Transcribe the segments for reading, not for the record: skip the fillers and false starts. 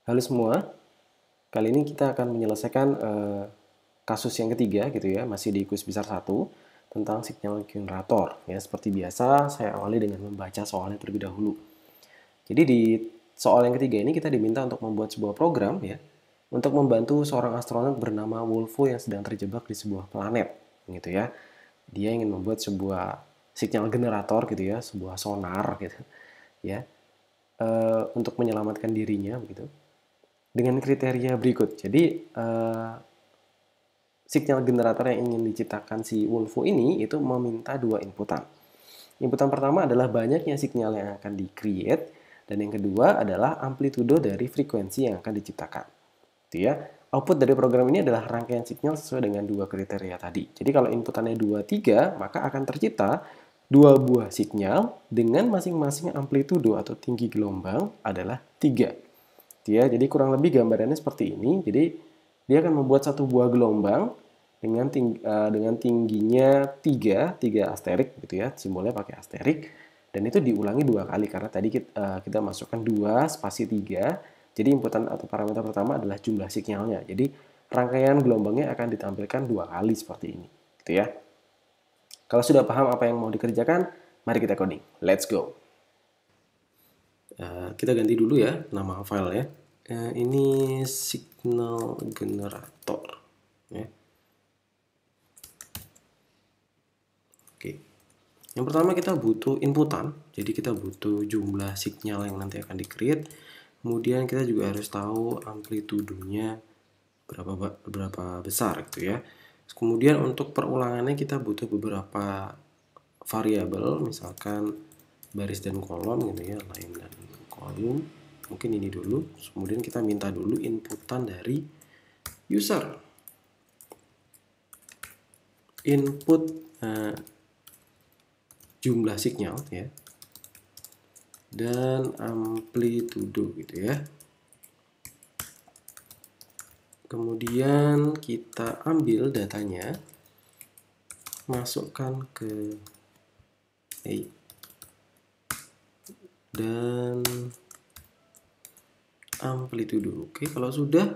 Halo semua, kali ini kita akan menyelesaikan kasus yang ketiga gitu ya, masih di kuis besar 1 tentang signal generator. Ya, seperti biasa saya awali dengan membaca soalnya terlebih dahulu. Jadi di soal yang ketiga ini kita diminta untuk membuat sebuah program ya, untuk membantu seorang astronot bernama Wolfo yang sedang terjebak di sebuah planet gitu ya. Dia ingin membuat sebuah signal generator gitu ya, sebuah sonar gitu ya, untuk menyelamatkan dirinya begitu dengan kriteria berikut. Jadi signal generator yang ingin diciptakan si Wolfo ini itu meminta dua inputan. Inputan pertama adalah banyaknya signal yang akan di-create, dan yang kedua adalah amplitudo dari frekuensi yang akan diciptakan. Gitu ya. Output dari program ini adalah rangkaian signal sesuai dengan dua kriteria tadi. Jadi kalau inputannya 2, 3, maka akan tercipta dua buah signal dengan masing-masing amplitudo atau tinggi gelombang adalah 3. Ya, jadi kurang lebih gambarannya seperti ini. Jadi dia akan membuat satu buah gelombang dengan tingginya 3 asterik gitu ya, simbolnya pakai asterik, dan itu diulangi 2 kali karena tadi kita masukkan 2 spasi 3. Jadi inputan atau parameter pertama adalah jumlah signalnya. Jadi rangkaian gelombangnya akan ditampilkan 2 kali seperti ini gitu ya. Kalau sudah paham apa yang mau dikerjakan, mari kita coding. Let's go. Kita ganti dulu ya nama filenya. Ini signal generator ya. Oke. Yang pertama kita butuh inputan. Jadi kita butuh jumlah signal yang nanti akan di-create. Kemudian kita juga harus tahu amplitudonya berapa besar gitu ya. Kemudian untuk perulangannya kita butuh beberapa variabel, misalkan baris dan kolom gitu ya, line dan kolom. Mungkin ini dulu. Kemudian kita minta dulu inputan dari user. Input jumlah signal ya, dan amplitudo gitu ya. Kemudian kita ambil datanya, masukkan ke A, dan amplitudo. Oke, kalau sudah,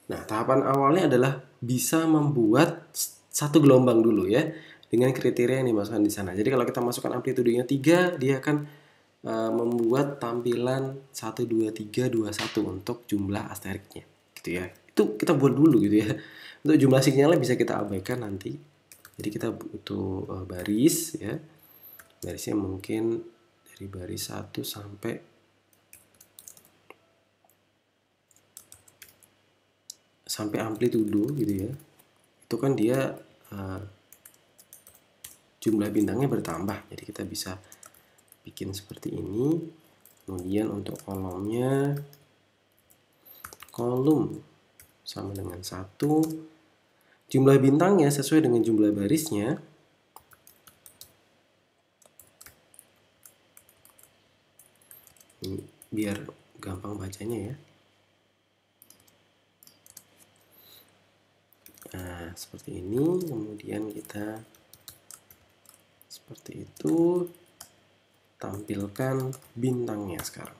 nah tahapan awalnya adalah bisa membuat satu gelombang dulu ya, dengan kriteria yang dimasukkan di sana. Jadi kalau kita masukkan amplitudonya 3, dia akan membuat tampilan 1, 2, 3, 2, 1 untuk jumlah asteriknya gitu ya. Itu kita buat dulu gitu ya. Untuk jumlah sinyalnya bisa kita abaikan nanti. Jadi kita butuh baris ya. Barisnya mungkin dari baris 1 sampai amplitudo gitu ya. Itu kan dia jumlah bintangnya bertambah. Jadi kita bisa bikin seperti ini. Kemudian untuk kolomnya, kolom sama dengan 1. Jumlah bintangnya sesuai dengan jumlah barisnya. Ini biar gampang bacanya ya. Nah, seperti ini. Kemudian kita seperti itu. Tampilkan bintangnya sekarang.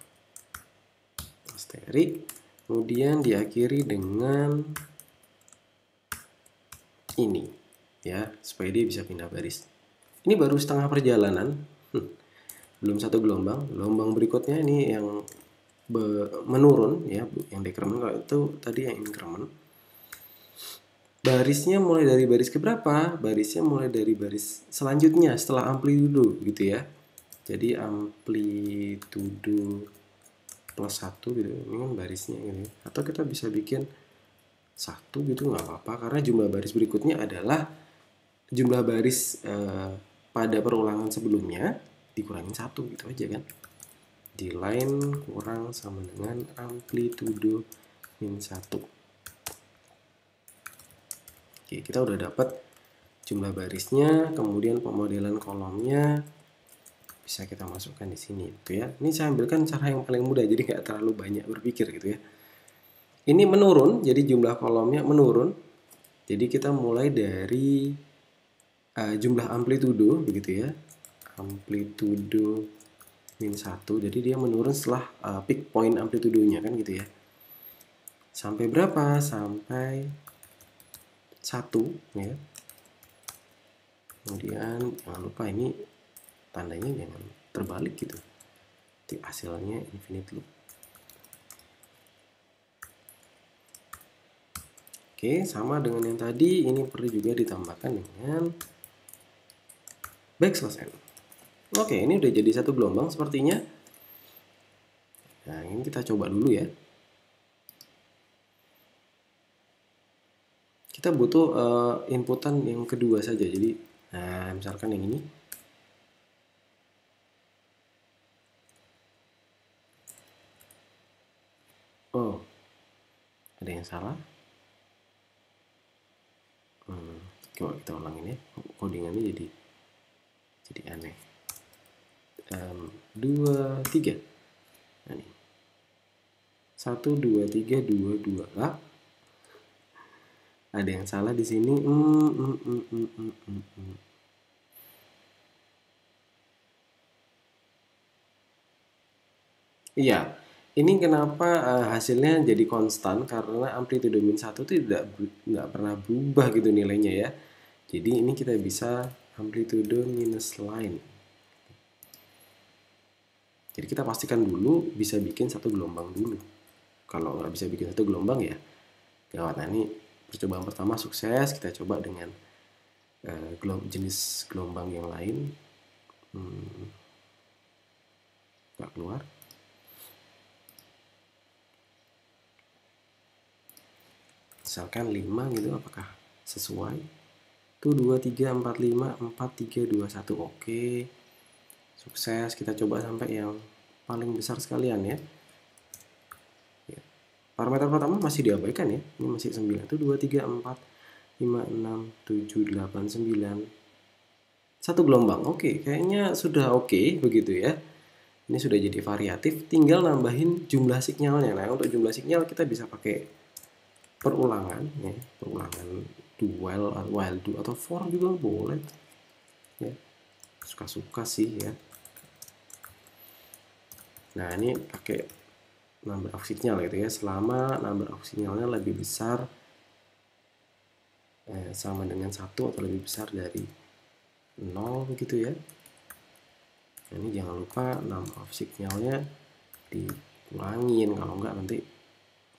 Asterik. Kemudian diakhiri dengan ini ya, supaya dia bisa pindah baris. Ini baru setengah perjalanan, belum satu gelombang. Gelombang berikutnya ini yang menurun ya, yang decrement. Kalau itu tadi yang increment. Barisnya mulai dari baris keberapa? Barisnya mulai dari baris selanjutnya setelah amplitudo gitu ya. Jadi amplitudo plus 1 gitu, ini kan barisnya gitu. Atau kita bisa bikin 1 gitu, nggak apa-apa, karena jumlah baris berikutnya adalah jumlah baris pada perulangan sebelumnya dikurangin 1 gitu aja kan. Di line kurang sama dengan amplitudo min 1. Oke, kita udah dapat jumlah barisnya, kemudian pemodelan kolomnya bisa kita masukkan di sini gitu ya. Ini saya ambilkan cara yang paling mudah, jadi nggak terlalu banyak berpikir gitu ya. Ini menurun, jadi jumlah kolomnya menurun. Jadi kita mulai dari jumlah amplitudo begitu ya. Amplitudo min 1, jadi dia menurun setelah peak point amplitudonya kan gitu ya. Sampai berapa? Sampai 1 ya. Kemudian jangan lupa ini tandanya jangan terbalik gitu. Nanti hasilnya infinite loop. Oke, sama dengan yang tadi, ini perlu juga ditambahkan dengan backslash n. Oke, ini udah jadi satu gelombang sepertinya. Nah, ini kita coba dulu ya. Kita butuh inputan yang kedua saja. Jadi, nah, misalkan yang ini. Oh, ada yang salah. Coba kita ulangin ya, codingannya jadi aneh. 2, 3. Nah, ini 1, 2, 3, 2, 2. Lah, ada yang salah di sini. Iya, ini kenapa hasilnya jadi konstan, karena amplitudo min 1 itu nggak pernah berubah gitu nilainya ya. Jadi ini kita bisa amplitudo minus line. Jadi kita pastikan dulu bisa bikin satu gelombang dulu. Kalau nggak bisa bikin satu gelombang ya gawat. Nah, ini percobaan pertama sukses. Kita coba dengan jenis gelombang yang lain. Nggak keluar. Misalkan 5 gitu, apakah sesuai? Tuh 2, 3, 4, 5, 4, 3, 2, 1. Oke. Sukses. Kita coba sampai yang paling besar sekalian ya. Parameter pertama masih diabaikan ya. Ini masih 9. Itu 2, 3, 4, 5, 6, 7, 8, 9. Satu gelombang. Oke, kayaknya sudah oke begitu ya. Ini sudah jadi variatif. Tinggal nambahin jumlah sinyalnya. Nah, untuk jumlah sinyal kita bisa pakai perulangan ya. Perulangan while do atau for juga boleh. Ya. Suka-suka sih ya. Nah, ini pakai number of signal gitu ya, selama number of signalnya lebih besar sama dengan 1 atau lebih besar dari 0 begitu ya. Nah, ini jangan lupa number of signalnya dikurangin, kalau enggak nanti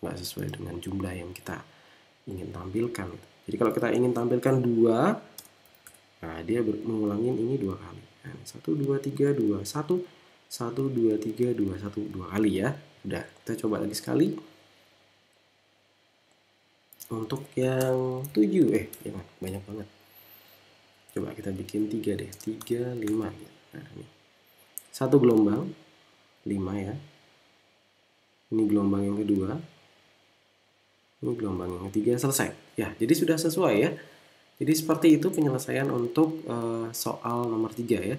nggak sesuai dengan jumlah yang kita ingin tampilkan. Jadi kalau kita ingin tampilkan 2, nah dia mengulangin ini 2 kali. Nah, 1, 2, 3, 2, 1, 1, 2, 3, 2, 1, 2 kali ya. Udah, kita coba lagi sekali. Untuk yang 7, jangan, banyak banget. Coba kita bikin 3 deh, 3, 5. Nah, ini. Satu gelombang, 5 ya. Ini gelombang yang kedua. Ini gelombang yang ketiga, selesai. Ya, jadi sudah sesuai ya. Jadi seperti itu penyelesaian untuk soal nomor 3 ya.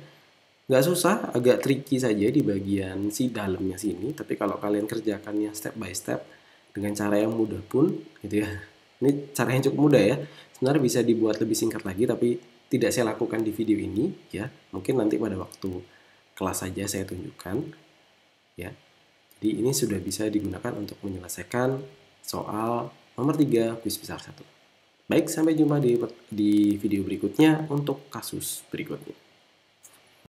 Nggak susah, agak tricky saja di bagian si dalamnya sini. Tapi kalau kalian kerjakannya step by step dengan cara yang mudah pun, gitu ya. Ini cara yang cukup mudah ya. Sebenarnya bisa dibuat lebih singkat lagi, tapi tidak saya lakukan di video ini ya. Mungkin nanti pada waktu kelas saja saya tunjukkan ya. Jadi ini sudah bisa digunakan untuk menyelesaikan soal nomor 3 kuis besar 1. Baik, sampai jumpa di video berikutnya untuk kasus berikutnya.